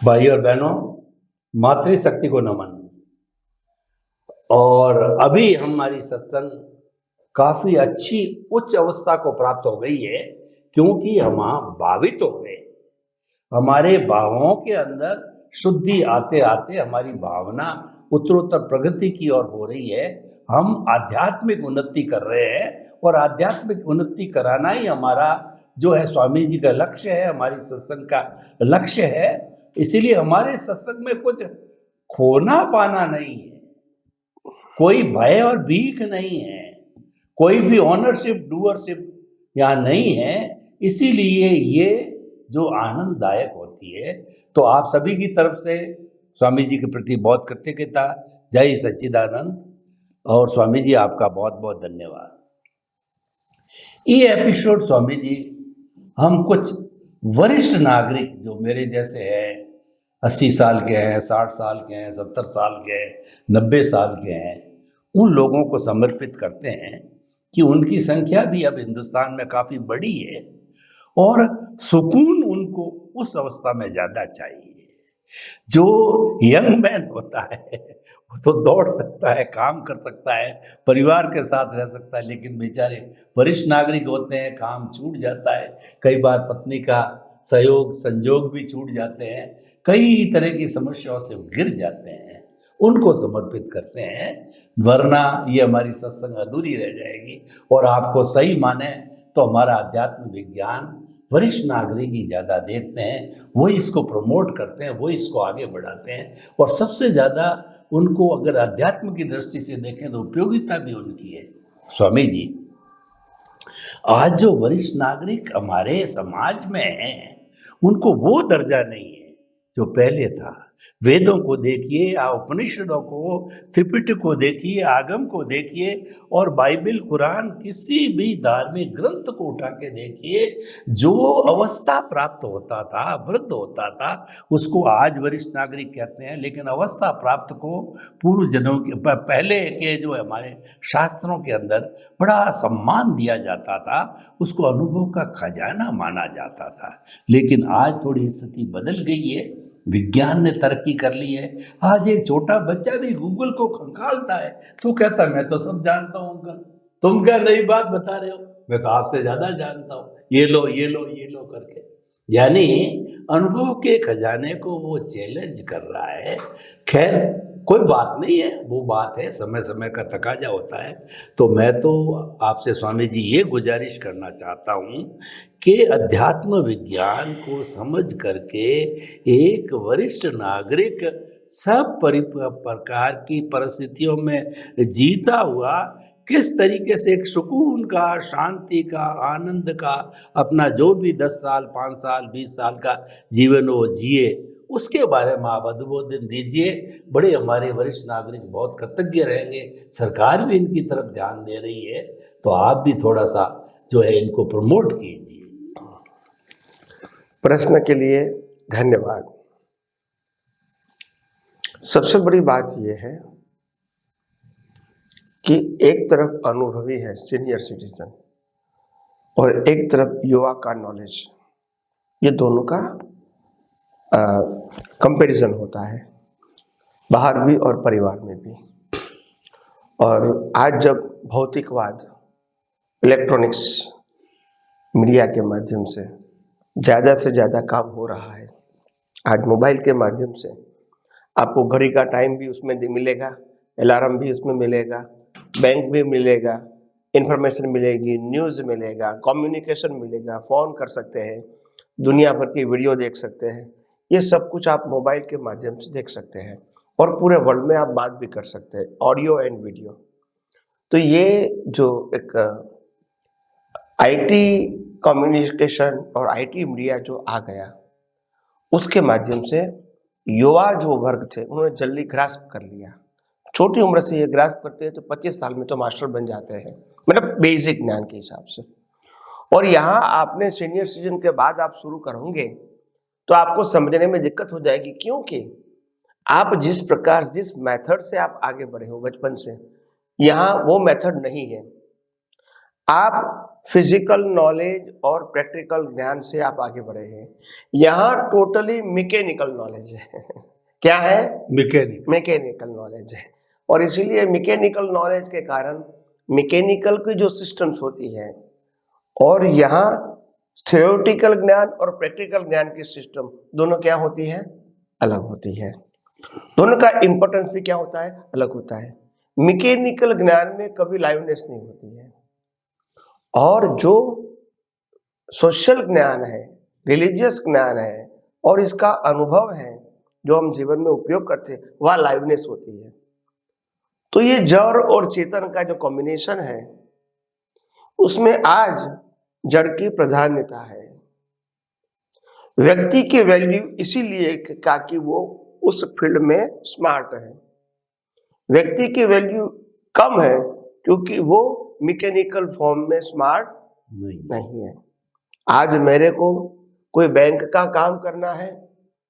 भाई और बहनों, मातृशक्ति को नमन। और अभी हमारी सत्संग काफी अच्छी उच्च अवस्था को प्राप्त हो गई है, क्योंकि हम भावित हो गए। हमारे भावों के अंदर शुद्धि आते आते हमारी भावना उत्तरोत्तर प्रगति की ओर हो रही है। हम आध्यात्मिक उन्नति कर रहे हैं, और आध्यात्मिक उन्नति कराना ही हमारा जो है स्वामी जी का लक्ष्य है, हमारी सत्संग का लक्ष्य है। इसीलिए हमारे सत्संग में कुछ खोना पाना नहीं है, कोई भय और भीख नहीं है, कोई भी ऑनरशिप डूअरशिप यहाँ नहीं है। इसीलिए ये जो आनंददायक होती है, तो आप सभी की तरफ से स्वामी जी के प्रति बहुत कृतज्ञता। जय सच्चिदानंद। और स्वामी जी आपका बहुत बहुत धन्यवाद। ये एपिसोड स्वामी जी हम कुछ वरिष्ठ नागरिक जो मेरे जैसे हैं, 80 साल के हैं, 60 साल के हैं, 70 साल के हैं, 90 साल के हैं, उन लोगों को समर्पित करते हैं कि उनकी संख्या भी अब हिंदुस्तान में काफ़ी बड़ी है, और सुकून उनको उस अवस्था में ज़्यादा चाहिए। जो यंग मैन होता है वो तो दौड़ सकता है, काम कर सकता है, परिवार के साथ रह सकता है, लेकिन बेचारे वरिष्ठ नागरिक होते हैं, काम छूट जाता है, कई बार पत्नी का सहयोग संजोग भी छूट जाते हैं, कई तरह की समस्याओं से गिर जाते हैं, उनको समर्पित करते हैं। वरना ये हमारी सत्संग अधूरी रह जाएगी। और आपको सही माने तो हमारा आध्यात्म विज्ञान वरिष्ठ नागरिक ही ज़्यादा देखते हैं, वो इसको प्रमोट करते हैं, वो इसको आगे बढ़ाते हैं, और सबसे ज़्यादा उनको अगर अध्यात्म की दृष्टि से देखें तो उपयोगिता भी उनकी है। स्वामी जी, आज जो वरिष्ठ नागरिक हमारे समाज में हैं, उनको वो दर्जा नहीं है जो पहले था। वेदों को देखिए, उपनिषदों को, त्रिपिटक को देखिए, आगम को देखिए, और बाइबल, कुरान, किसी भी धार्मिक ग्रंथ को उठा के देखिए, जो अवस्था प्राप्त होता था, वृद्ध होता था, उसको आज वरिष्ठ नागरिक कहते हैं। लेकिन अवस्था प्राप्त को पूर्व जन्मों के पहले के जो हमारे शास्त्रों के अंदर बड़ा सम्मान दिया जाता था, उसको अनुभव का खजाना माना जाता था। लेकिन आज थोड़ी स्थिति बदल गई है, विज्ञान ने तरक्की कर ली है। आज एक छोटा बच्चा भी गूगल को खंगालता है तो कहता है मैं तो सब जानता हूँ अंकल, तुम क्या नई बात बता रहे हो, मैं तो आपसे ज्यादा जानता हूँ, ये लो ये लो ये लो करके। यानी अनुभव के खजाने को वो चैलेंज कर रहा है। खैर, कोई बात नहीं है, वो बात है, समय समय का तकाजा होता है। तो मैं तो आपसे स्वामी जी ये गुजारिश करना चाहता हूँ कि अध्यात्म विज्ञान को समझ करके एक वरिष्ठ नागरिक सब प्रकार की परिस्थितियों में जीता हुआ किस तरीके से एक सुकून का, शांति का, आनंद का अपना जो भी 10 साल, 5 साल, 20 साल का जीवन वो जिए, उसके बारे में आप अनुमोदन दीजिए। बड़े हमारे वरिष्ठ नागरिक बहुत कृतज्ञ रहेंगे। सरकार भी इनकी तरफ ध्यान दे रही है, तो आप भी थोड़ा सा जो है इनको प्रमोट कीजिए। प्रश्न के लिए धन्यवाद। सबसे बड़ी बात यह है कि एक तरफ अनुभवी है सीनियर सिटीजन, और एक तरफ युवा का नॉलेज, ये दोनों का कंपैरिजन होता है, बाहर भी और परिवार में भी। और आज जब भौतिकवाद, इलेक्ट्रॉनिक्स, मीडिया के माध्यम से ज़्यादा काम हो रहा है, आज मोबाइल के माध्यम से आपको घड़ी का टाइम भी उसमें मिलेगा, अलार्म भी उसमें मिलेगा, बैंक भी मिलेगा, इंफॉर्मेशन मिलेगी, न्यूज़ मिलेगा, कम्युनिकेशन मिलेगा, फ़ोन कर सकते हैं, दुनिया भर की वीडियो देख सकते हैं। ये सब कुछ आप मोबाइल के माध्यम से देख सकते हैं, और पूरे वर्ल्ड में आप बात भी कर सकते हैं, ऑडियो एंड वीडियो। तो ये जो एक आईटी कम्युनिकेशन और आईटी मीडिया जो आ गया, उसके माध्यम से युवा जो वर्ग थे उन्होंने जल्दी ग्रास्प कर लिया। छोटी उम्र से ये ग्रास्प करते हैं तो 25 साल में तो मास्टर बन जाते हैं, मतलब बेसिक ज्ञान के हिसाब से। और यहाँ आपने सीनियर सिटीजन के बाद आप शुरू करोगे तो आपको समझने में दिक्कत हो जाएगी, क्योंकि आप जिस प्रकार, जिस मेथड से आप आगे बढ़े हो बचपन से, यहाँ वो मेथड नहीं है। आप फिजिकल नॉलेज और प्रैक्टिकल ज्ञान से आप आगे बढ़े हैं, यहाँ टोटली मैकेनिकल नॉलेज है। क्या है? मैकेनिकल नॉलेज है। और इसीलिए मैकेनिकल नॉलेज के कारण मैकेनिकल की जो सिस्टम्स होती है और यहाँ थ्योरेटिकल ज्ञान और प्रैक्टिकल ज्ञान की सिस्टम दोनों क्या होती है? अलग होती है। दोनों का इंपॉर्टेंस भी क्या होता है? अलग होता है। मैकेनिकल ज्ञान में कभी लाइवनेस नहीं होती है, और जो सोशल ज्ञान है, रिलीजियस ज्ञान है और इसका अनुभव है जो हम जीवन में उपयोग करते हैं, वह लाइवनेस होती है। तो ये जड़ और चेतन का जो कॉम्बिनेशन है उसमें आज जड़ की प्राधान्यता है। व्यक्ति की वैल्यू इसीलिए ताकि वो उस फील्ड में स्मार्ट है। व्यक्ति की वैल्यू कम है क्योंकि वो मैकेनिकल फॉर्म में स्मार्ट नहीं है। आज मेरे को कोई बैंक का काम करना है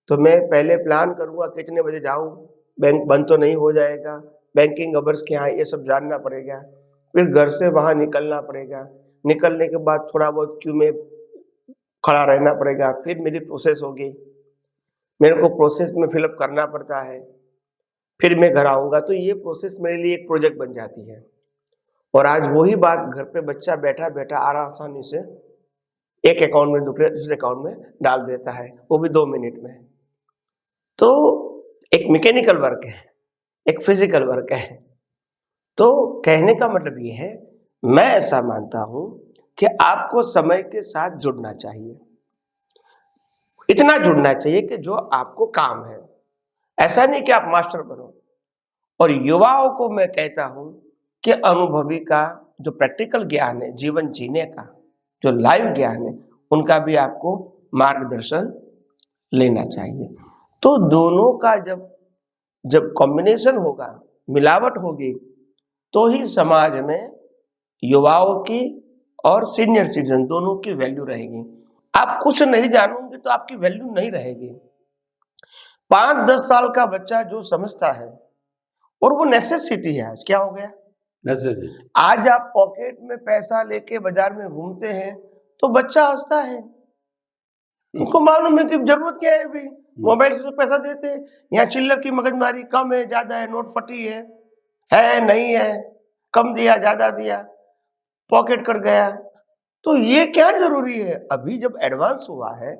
तो मैं पहले प्लान करूंगा कितने बजे जाऊं, बैंक बंद तो नहीं हो जाएगा, बैंकिंग अवर्स क्या है ये सब जानना पड़ेगा, फिर घर से वहां निकलना पड़ेगा, निकलने के बाद थोड़ा बहुत क्यू में खड़ा रहना पड़ेगा, फिर मेरी प्रोसेस होगी, मेरे को प्रोसेस में फिलअप करना पड़ता है, फिर मैं घर आऊंगा। तो ये प्रोसेस मेरे लिए एक प्रोजेक्ट बन जाती है। और आज वही बात घर पे बच्चा बैठा बैठा आसानी से एक अकाउंट में दूसरे अकाउंट में डाल देता है, वो भी 2 मिनट में। तो एक मैकेनिकल वर्क है, एक फिजिकल वर्क है। तो कहने का मतलब ये है, मैं ऐसा मानता हूं कि आपको समय के साथ जुड़ना चाहिए, इतना जुड़ना चाहिए कि जो आपको काम है, ऐसा नहीं कि आप मास्टर बनो। और युवाओं को मैं कहता हूं कि अनुभवी का जो प्रैक्टिकल ज्ञान है, जीवन जीने का जो लाइव ज्ञान है, उनका भी आपको मार्गदर्शन लेना चाहिए। तो दोनों का जब कॉम्बिनेशन होगा, मिलावट होगी, तो ही समाज में युवाओं की और सीनियर सिटीजन दोनों की वैल्यू रहेगी। आप कुछ नहीं जानोगे तो आपकी वैल्यू नहीं रहेगी। 5-10 साल का बच्चा जो समझता है, और वो नेसेसिटी है, आज क्या हो गया, नेसेसिटी। आज आप पॉकेट में पैसा लेके बाजार में घूमते हैं तो बच्चा हंसता है, उनको मालूम है कि जरूरत क्या है, अभी मोबाइल से पैसा देते हैं। यहाँ चिल्लर की मगजमारी कम है, ज्यादा है, नोट फटी है नहीं है, कम दिया ज्यादा दिया, पॉकेट कट गया। तो ये क्या जरूरी है? अभी जब एडवांस हुआ है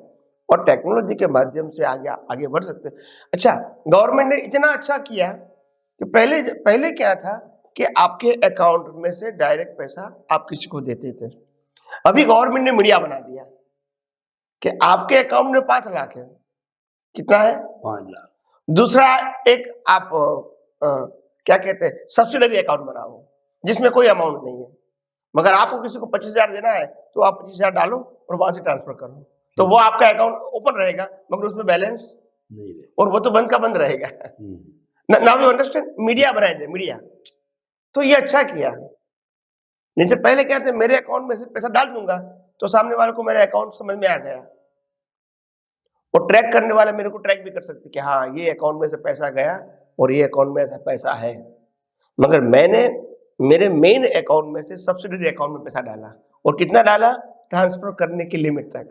और टेक्नोलॉजी के माध्यम से आगे बढ़ सकते हैं। अच्छा, गवर्नमेंट ने इतना अच्छा किया कि पहले क्या था कि आपके अकाउंट में से डायरेक्ट पैसा आप किसी को देते थे। अभी गवर्नमेंट ने मीडिया बना दिया कि आपके अकाउंट में 5 लाख है। कितना है? 5 लाख। दूसरा एक आप क्या कहते हैं, सब्सिडरी अकाउंट बनाओ जिसमें कोई अमाउंट नहीं है, मगर आपको किसी को 25,000 देना है तो आप 25,000 डालो और वहां से ट्रांसफर करो, तो वो आपका अकाउंट ओपन रहेगा मगर उसमें बैलेंस नहीं रहे, और वो तो बंद का बंद रहेगा। Now you understand? मीडिया बनाए थे, मीडिया। तो ये अच्छा किया। नहीं तो पहले क्या थे, मेरे अकाउंट में से पैसा डाल दूंगा तो सामने वाले को मेरा अकाउंट समझ में आ गया, और ट्रैक करने वाले मेरे को ट्रैक भी कर सकते कि हाँ ये अकाउंट में से पैसा गया और ये अकाउंट में ऐसा पैसा है। मगर मैंने मेरे मेन अकाउंट में से सब्सिडरी अकाउंट में पैसा डाला, और कितना डाला? ट्रांसफर करने की लिमिट तक।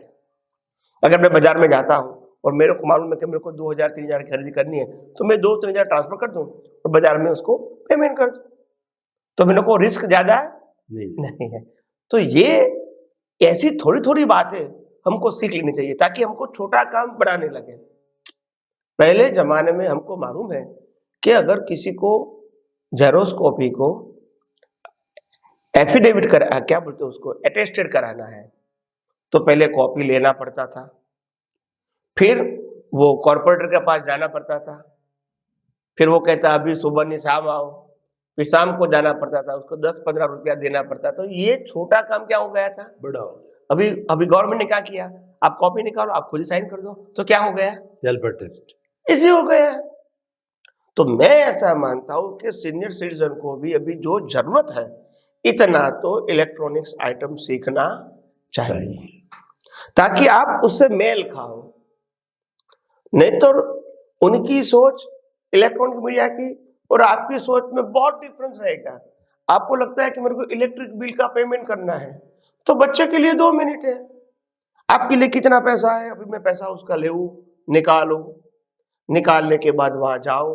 अगर मैं बाजार में जाता हूँ और मेरे को मालूम है कि मेरे को 2,000-3,000 खरीदी करनी है तो मैं 2-3,000 ट्रांसफर कर दूं और बाजार में उसको पेमेंट कर दूं, तो मेरे को रिस्क ज्यादा नहीं है। तो ये ऐसी थोड़ी थोड़ी बातें हमको सीख लेनी चाहिए ताकि हमको छोटा काम बढ़ाने लगे। पहले जमाने में हमको मालूम है कि अगर किसी को जेरोक्स कॉपी को एफिडेविट क्या बोलते हैं उसको, अटेस्टेड कराना है तो पहले कॉपी लेना पड़ता था, फिर वो कॉर्पोरेटर के पास जाना पड़ता था, फिर वो कहता अभी सुबह नहीं शाम आओ, फिर शाम को जाना पड़ता था, उसको 10-15 रुपया देना पड़ता था। तो ये छोटा काम क्या हो गया था, बड़ा हो गया। अभी गवर्नमेंट ने क्या किया, आप कॉपी निकालो, आप खुद ही साइन कर दो, तो क्या हो गया, सेल्फ अटेस्ट, इजी हो गया। तो मैं ऐसा मानता हूं कि सीनियर सिटीजन को भी अभी जो जरूरत है इतना तो इलेक्ट्रॉनिक्स आइटम सीखना चाहिए ताकि आप उससे मेल खाओ। नहीं तो उनकी सोच इलेक्ट्रॉनिक मीडिया की और आपकी सोच में बहुत डिफरेंस रहेगा। आपको लगता है कि मेरे को इलेक्ट्रिक बिल का पेमेंट करना है तो बच्चे के लिए 2 मिनट है। आपके लिए कितना पैसा है, अभी मैं पैसा उसका ले निकालो, निकालने के बाद वहां जाओ,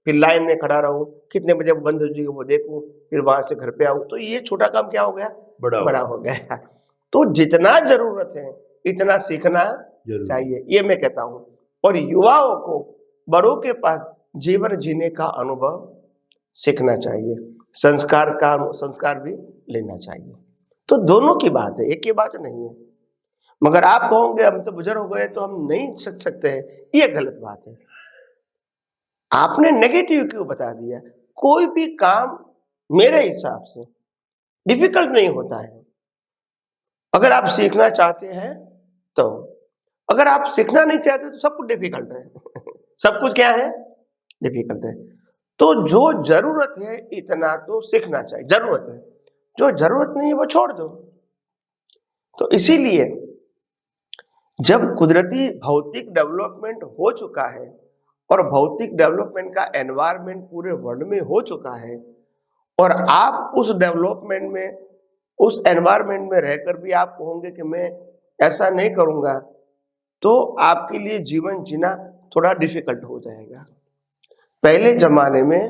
फिर लाइन में खड़ा रहो, कितने बजे वो बंद हो जाएगी वो देखूं, फिर वहां से घर पे आऊं। तो ये छोटा काम क्या हो गया, बड़ा हो गया। तो जितना जरूरत है इतना सीखना चाहिए, ये मैं कहता हूं। और युवाओं को बड़ों के पास जीवन जीने का अनुभव सीखना चाहिए, संस्कार भी लेना चाहिए। तो दोनों की बात है, एक ही बात नहीं है। मगर आप कहोगे हम तो बुजुर्ग हो गए तो हम नहीं सीख सकते हैं, ये गलत बात है। आपने नेगेटिव क्यों बता दिया? कोई भी काम मेरे हिसाब से डिफिकल्ट नहीं होता है, अगर आप सीखना चाहते हैं तो। अगर आप सीखना नहीं चाहते तो सब कुछ डिफिकल्ट है। सब कुछ क्या है, डिफिकल्ट है। तो जो जरूरत है इतना तो सीखना चाहिए, जरूरत है। जो जरूरत नहीं है वो छोड़ दो। तो इसीलिए जब कुदरती भौतिक डेवलपमेंट हो चुका है और भौतिक डेवलपमेंट का एनवायरनमेंट पूरे वर्ल्ड में हो चुका है, और आप उस डेवलपमेंट में, उस एनवायरनमेंट में रहकर भी आप कहोगे कि मैं ऐसा नहीं करूंगा, तो आपके लिए जीवन जीना थोड़ा डिफिकल्ट हो जाएगा। पहले जमाने में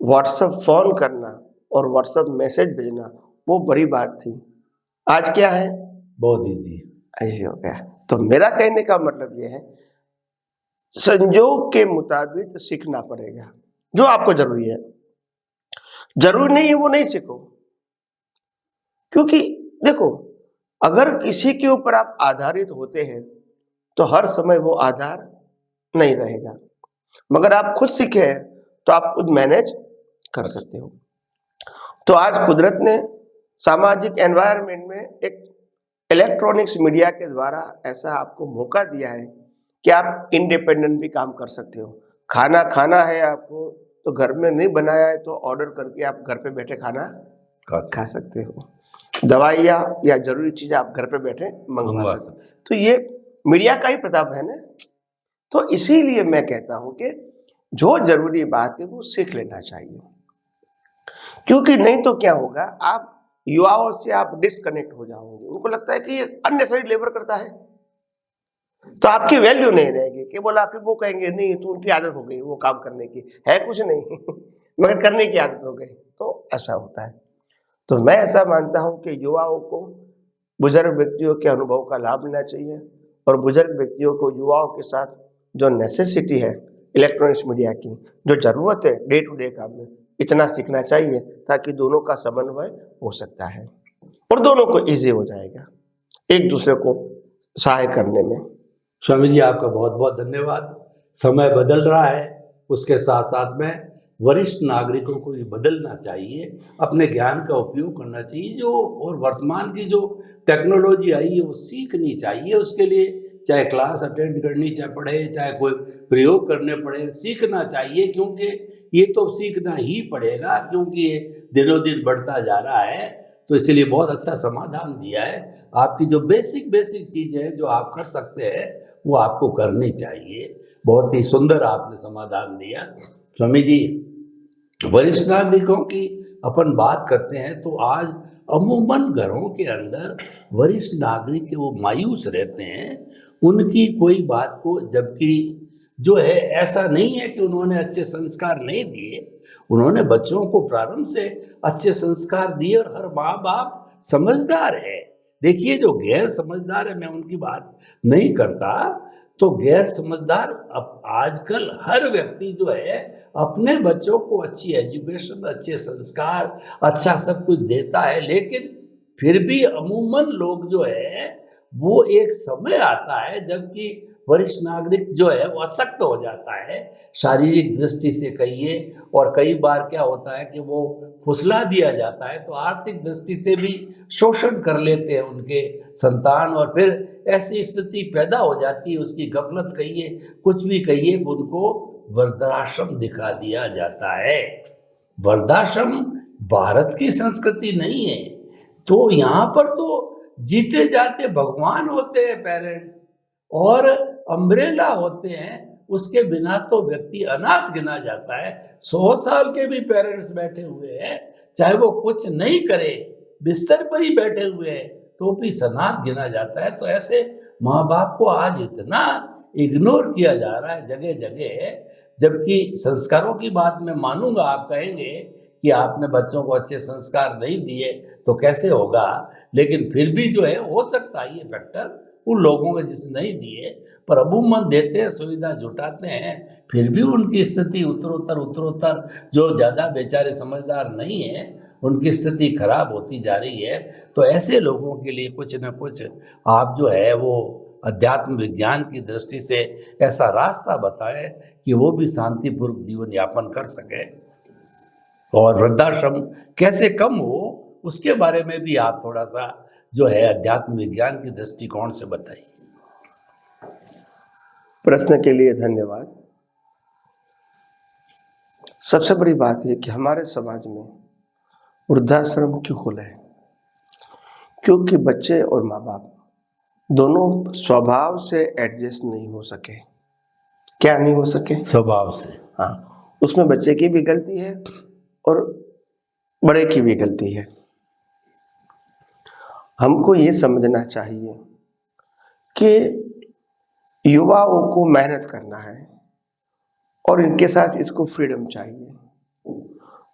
व्हाट्सएप फोन करना और व्हाट्सएप मैसेज भेजना वो बड़ी बात थी। आज क्या है, बहुत इजी ऐसे हो गया। तो मेरा कहने का मतलब यह है, संजोग के मुताबिक सीखना पड़ेगा। जो आपको जरूरी है, जरूरी नहीं है वो नहीं सीखो। क्योंकि देखो, अगर किसी के ऊपर आप आधारित होते हैं तो हर समय वो आधार नहीं रहेगा। मगर आप खुद सीखे हैं तो आप खुद मैनेज कर सकते हो। तो आज कुदरत ने सामाजिक एनवायरनमेंट में एक इलेक्ट्रॉनिक्स मीडिया के द्वारा ऐसा आपको मौका दिया है कि आप इंडिपेंडेंट भी काम कर सकते हो। खाना खाना है आपको तो घर में नहीं बनाया है तो ऑर्डर करके आप घर पे बैठे खाना खा सकते हो। दवाइयाँ या जरूरी चीजें आप घर पे बैठे मंगवा सकते हो। तो ये मीडिया का ही प्रताप है ना। तो इसीलिए मैं कहता हूं कि जो जरूरी बात है वो सीख लेना चाहिए, क्योंकि नहीं तो क्या होगा, आप युवाओं से आप डिस्कनेक्ट हो जाओगे। उनको लगता है कि ये अननेसेसरी लेबर करता है, तो आपकी वैल्यू नहीं रहेगी। कि बोला फिर वो कहेंगे नहीं तो उनकी आदत हो गई वो काम करने की, है कुछ नहीं मगर करने की आदत हो गई। तो ऐसा होता है। तो मैं ऐसा मानता हूं कि युवाओं को बुजुर्ग व्यक्तियों के अनुभव का लाभ लेना चाहिए, और बुजुर्ग व्यक्तियों को युवाओं के साथ जो नेसेसिटी है इलेक्ट्रॉनिक्स मीडिया की, जो जरूरत है डे टू डे काम में, इतना सीखना चाहिए ताकि दोनों का समन्वय हो सकता है और दोनों को इजी हो जाएगा एक दूसरे को सहाय करने में। स्वामी जी आपका बहुत बहुत धन्यवाद। समय बदल रहा है, उसके साथ साथ में वरिष्ठ नागरिकों को भी बदलना चाहिए, अपने ज्ञान का उपयोग करना चाहिए। जो और वर्तमान की जो टेक्नोलॉजी आई है वो सीखनी चाहिए। उसके लिए चाहे क्लास अटेंड करनी चाहे पड़े, चाहे कोई प्रयोग करने पड़े, सीखना चाहिए। क्योंकि ये तो सीखना ही पड़ेगा, क्योंकि ये दिनों दिन बढ़ता जा रहा है। तो इसलिए बहुत अच्छा समाधान दिया है। आपकी जो बेसिक चीज़ें हैं जो आप कर सकते हैं वो आपको करनी चाहिए। बहुत ही सुंदर आपने समाधान दिया। स्वामी जी, वरिष्ठ नागरिकों की अपन बात करते हैं तो आज अमूमन घरों के अंदर वरिष्ठ नागरिक वो मायूस रहते हैं, उनकी कोई बात को, जबकि जो है ऐसा नहीं है कि उन्होंने अच्छे संस्कार नहीं दिए, उन्होंने बच्चों को प्रारंभ से अच्छे संस्कार दिए और हर माँ बाप समझदार है। देखिए, जो गैर समझदार है मैं उनकी बात नहीं करता, तो गैर समझदार अब आजकल हर व्यक्ति जो है अपने बच्चों को अच्छी एजुकेशन, अच्छे संस्कार, अच्छा सब कुछ देता है, लेकिन फिर भी अमूमन लोग जो है वो एक समय आता है जबकि वरिष्ठ नागरिक जो है वो अशक्त हो जाता है, शारीरिक दृष्टि से कहिए, और कई बार क्या होता है कि वो फुसला दिया जाता है तो आर्थिक दृष्टि से भी शोषण कर लेते हैं उनके संतान, और फिर ऐसी स्थिति पैदा हो जाती है, उसकी गफलत कहिए, कुछ भी कहिए, उनको वृद्धाश्रम दिखा दिया जाता है। वृद्धाश्रम भारत की संस्कृति नहीं है। तो यहाँ पर तो जीते जाते भगवान होते हैं पेरेंट्स, और अम्ब्रेला होते हैं, उसके बिना तो व्यक्ति अनाथ गिना जाता है। 100 साल के भी पेरेंट्स बैठे हुए हैं, चाहे वो कुछ नहीं करे, बिस्तर पर ही बैठे हुए हैं, तो भी सनाथ गिना जाता है। तो ऐसे माँ बाप को आज इतना इग्नोर किया जा रहा है जगह जगह, जबकि संस्कारों की बात मैं मानूंगा, आप कहेंगे कि आपने बच्चों को अच्छे संस्कार नहीं दिए तो कैसे होगा, लेकिन फिर भी जो है हो सकता है ये फैक्टर उन लोगों के जिसने नहीं दिए, पर अमूमन देते हैं, सुविधा जुटाते हैं, फिर भी उनकी स्थिति उत्तरोत्तर जो ज़्यादा बेचारे समझदार नहीं है उनकी स्थिति खराब होती जा रही है। तो ऐसे लोगों के लिए कुछ न कुछ आप जो है वो अध्यात्म विज्ञान की दृष्टि से ऐसा रास्ता बताएं कि वो भी शांतिपूर्वक जीवन यापन कर सके, और वृद्धाश्रम कैसे कम हो उसके बारे में भी आप थोड़ा सा जो है अध्यात्म विज्ञान की दृष्टिकोण से बताइए। प्रश्न के लिए धन्यवाद। सबसे बड़ी बात है कि हमारे समाज में वृद्धाश्रम क्यों खुले हैं? क्योंकि बच्चे और माँ बाप दोनों स्वभाव से एडजस्ट नहीं हो सके। क्या नहीं हो सके? स्वभाव से। हाँ, उसमें बच्चे की भी गलती है और बड़े की भी गलती है। हमको ये समझना चाहिए कि युवाओं को मेहनत करना है और इनके साथ इसको फ्रीडम चाहिए।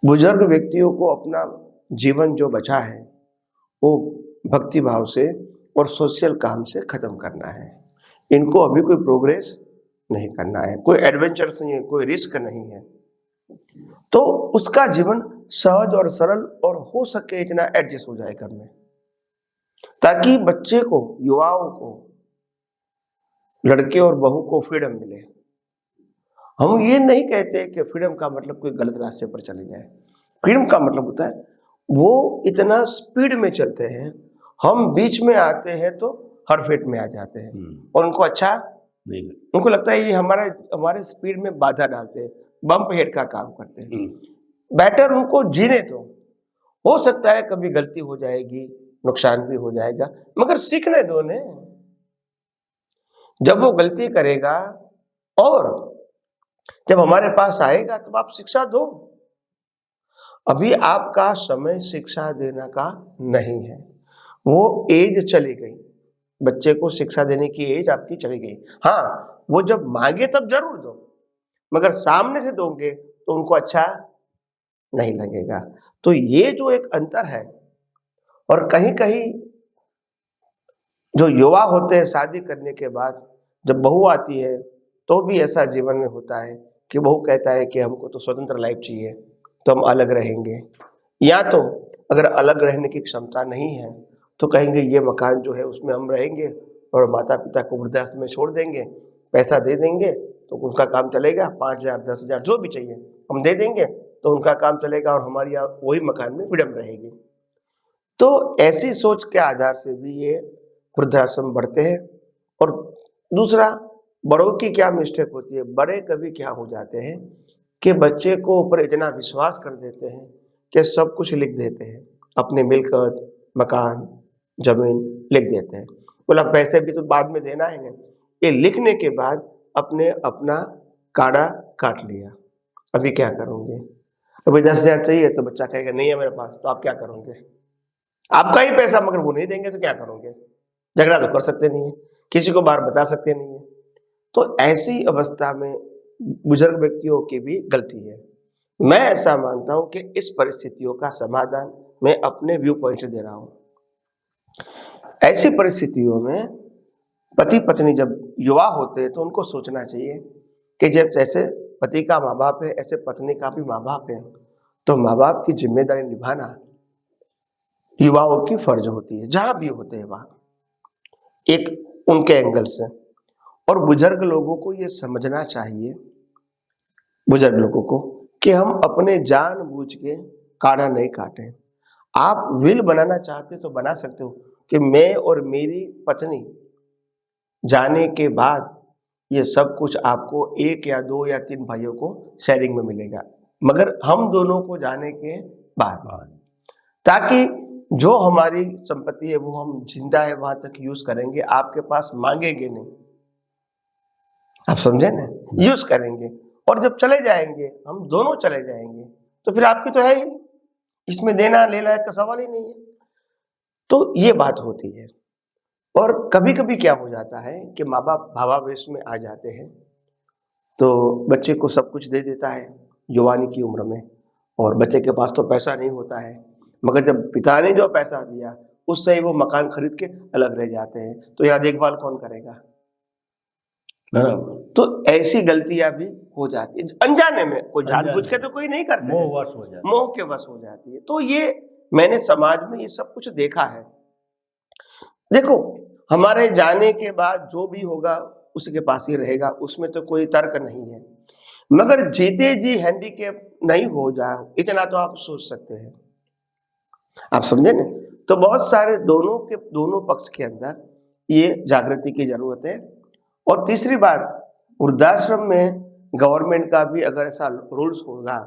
बुजुर्ग व्यक्तियों को अपना जीवन जो बचा है वो भक्ति भाव से और सोशल काम से खत्म करना है। इनको अभी कोई प्रोग्रेस नहीं करना है, कोई एडवेंचर्स नहीं है, कोई रिस्क नहीं है। तो उसका जीवन सहज और सरल और हो सके इतना एडजस्ट हो जाए घर में, ताकि बच्चे को, युवाओं को, लड़के और बहू को फ्रीडम मिले। हम ये नहीं कहते कि फ्रीडम का मतलब कोई गलत रास्ते पर चले जाए। फ्रीडम का मतलब होता है वो इतना स्पीड में चलते हैं, हम बीच में आते हैं तो हरफेट में आ जाते हैं और उनको अच्छा नहीं, उनको लगता है ये हमारे स्पीड में बाधा डालते हैं, बम्प हेड का काम करते हैं। बेटर उनको जीने दो। हो सकता है कभी गलती हो जाएगी, नुकसान भी हो जाएगा, मगर सीखने दो ने। जब वो गलती करेगा और जब हमारे पास आएगा तब आप शिक्षा दो। अभी आपका समय शिक्षा देने का नहीं है, वो एज चली गई। बच्चे को शिक्षा देने की एज आपकी चली गई। हाँ, वो जब मांगे तब जरूर दो, मगर सामने से दोगे तो उनको अच्छा नहीं लगेगा। तो ये जो एक अंतर है, और कहीं कहीं जो युवा होते हैं शादी करने के बाद जब बहू आती है तो भी ऐसा जीवन में होता है कि बहू कहता है कि हमको तो स्वतंत्र लाइफ चाहिए, तो हम अलग रहेंगे। या तो अगर अलग रहने की क्षमता नहीं है तो कहेंगे ये मकान जो है उसमें हम रहेंगे और माता पिता को वृद्धाश्रम में छोड़ देंगे, पैसा दे देंगे तो उनका काम चलेगा, 5,000 10,000 जो भी चाहिए हम दे देंगे तो उनका काम चलेगा और हमारी वही मकान में फ्रीडम रहेगी। तो ऐसी सोच के आधार से भी ये वृद्धाश्रम बढ़ते हैं। और दूसरा, बड़ों की क्या मिस्टेक होती है, बड़े कभी क्या हो जाते हैं कि बच्चे को ऊपर इतना विश्वास कर देते हैं कि सब कुछ लिख देते हैं, अपने मिलकत, मकान, जमीन लिख देते हैं। बोला पैसे भी तो बाद में देना है। ये लिखने के बाद अपने अपना काड़ा काट लिया, अभी क्या करोगे? अभी 10,000 चाहिए तो बच्चा कहेगा नहीं है मेरे पास, तो आप क्या करोगे? आपका ही पैसा मगर वो नहीं देंगे तो क्या करोगे? झगड़ा तो कर सकते नहीं है, किसी को बाहर बता सकते नहीं है। तो ऐसी अवस्था में बुजुर्ग व्यक्तियों की भी गलती है। मैं ऐसा मानता हूं कि इस परिस्थितियों का समाधान मैं अपने व्यू पॉइंट से दे रहा हूं। ऐसी परिस्थितियों में पति पत्नी जब युवा होते हैं तो उनको सोचना चाहिए कि जब जैसे पति का माँ बाप है ऐसे पत्नी का भी माँ बाप है, तो माँ बाप की जिम्मेदारी निभाना युवाओं की फर्ज होती है, जहां भी होते हैं वहां, एक उनके एंगल से। और बुजुर्ग लोगों को ये समझना चाहिए, बुजुर्ग लोगों को, कि हम अपने जानबूझ के काड़ा नहीं काटे। आप विल बनाना चाहते तो बना सकते हो कि मैं और मेरी पत्नी जाने के बाद ये सब कुछ आपको 1 या 2 या 3 भाइयों को शेयरिंग में मिलेगा, मगर हम दोनों को जाने के बाद, ताकि जो हमारी संपत्ति है वो हम जिंदा है वहां तक यूज करेंगे, आपके पास मांगेंगे नहीं। आप समझे ना? यूज करेंगे और जब चले जाएंगे, हम दोनों चले जाएंगे, तो फिर आपकी तो है ही, इसमें देना लेना का सवाल ही नहीं है। तो ये बात होती है। और कभी कभी क्या हो जाता है कि माँ बाप भावावेश में आ जाते हैं, तो बच्चे को सब कुछ दे देता है जवानी की उम्र में, और बच्चे के पास तो पैसा नहीं होता है, मगर जब पिता ने जो पैसा दिया उससे ही वो मकान खरीद के अलग रह जाते हैं, तो यहाँ देखभाल कौन करेगा? बराबर। तो ऐसी गलतियां भी हो जाती है अनजाने में, कोई जानबूझ के तो कोई नहीं करते हैं, मोहवश हो जाता मोह के वश हो जाती है। तो ये मैंने समाज में ये सब कुछ देखा है। देखो, हमारे जाने के बाद जो भी होगा उसके पास ही रहेगा, उसमें तो कोई तर्क नहीं है, मगर जीते जी हैंडीकैप नहीं हो जाए इतना तो आप सोच सकते हैं। आप समझे ना? तो बहुत सारे दोनों पक्ष के अंदर ये जागृति की जरूरत है। और तीसरी बात, वृद्धाश्रम में गवर्नमेंट का भी अगर ऐसा रूल्स होगा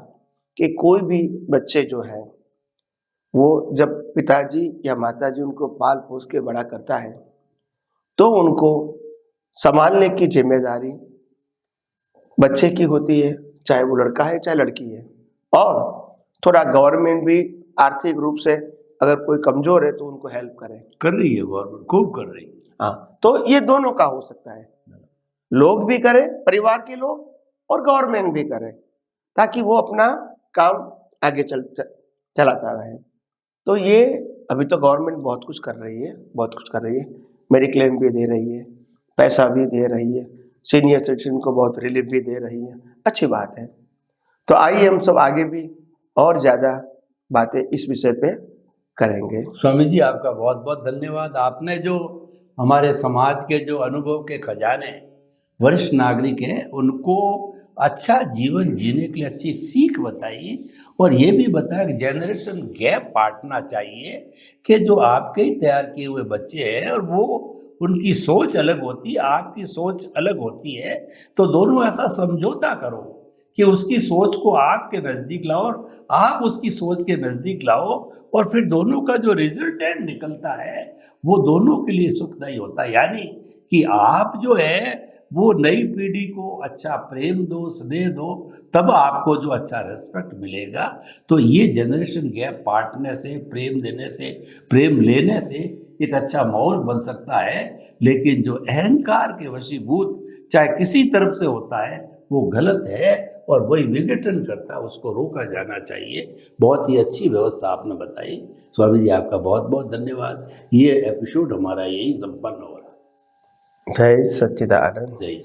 कि कोई भी बच्चे जो है वो जब पिताजी या माताजी उनको पाल पोस के बड़ा करता है, तो उनको संभालने की जिम्मेदारी बच्चे की होती है, चाहे वो लड़का है चाहे लड़की है। और थोड़ा गवर्नमेंट भी आर्थिक रूप से अगर कोई कमजोर है तो उनको हेल्प करे। कर रही है गवर्नमेंट, खूब कर रही है। हाँ, तो ये दोनों का हो सकता है, लोग भी करें, परिवार के लोग, और गवर्नमेंट भी करे, ताकि वो अपना काम आगे चलाता रहे। तो ये अभी तो गवर्नमेंट बहुत कुछ कर रही है, बहुत कुछ कर रही है, मेडिक्लेम भी दे रही है, पैसा भी दे रही है, सीनियर सिटीजन को बहुत रिलीफ भी दे रही है, अच्छी बात है। तो आइए हम सब आगे भी और ज़्यादा बातें इस विषय पे करेंगे। स्वामी जी, आपका बहुत बहुत धन्यवाद। आपने जो हमारे समाज के जो अनुभव के खजाने वरिष्ठ नागरिक हैं उनको अच्छा जीवन जीने के लिए अच्छी सीख बताई, और ये भी बताया कि जनरेशन गैप पाटना चाहिए, कि जो आपके ही तैयार किए हुए बच्चे हैं और वो उनकी सोच अलग होती है, आपकी सोच अलग होती है, तो दोनों ऐसा समझौता करो कि उसकी सोच को आपके नज़दीक लाओ और आप उसकी सोच के नज़दीक लाओ, और फिर दोनों का जो रिजल्टेंट निकलता है वो दोनों के लिए सुखदायी होता है। यानी कि आप जो है वो नई पीढ़ी को अच्छा प्रेम दो, स्नेह दो, तब आपको जो अच्छा रेस्पेक्ट मिलेगा। तो ये जनरेशन गैप पाटने से, प्रेम देने से, प्रेम लेने से एक अच्छा माहौल बन सकता है। लेकिन जो अहंकार के वशीभूत चाहे किसी तरफ से होता है वो गलत है और वही विघटन करता है, उसको रोका जाना चाहिए। बहुत ही अच्छी व्यवस्था आपने बताई स्वामी जी, आपका बहुत बहुत धन्यवाद। ये एपिसोड हमारा यही संपन्न हो रहा है। जय सच्चिदानंद। जय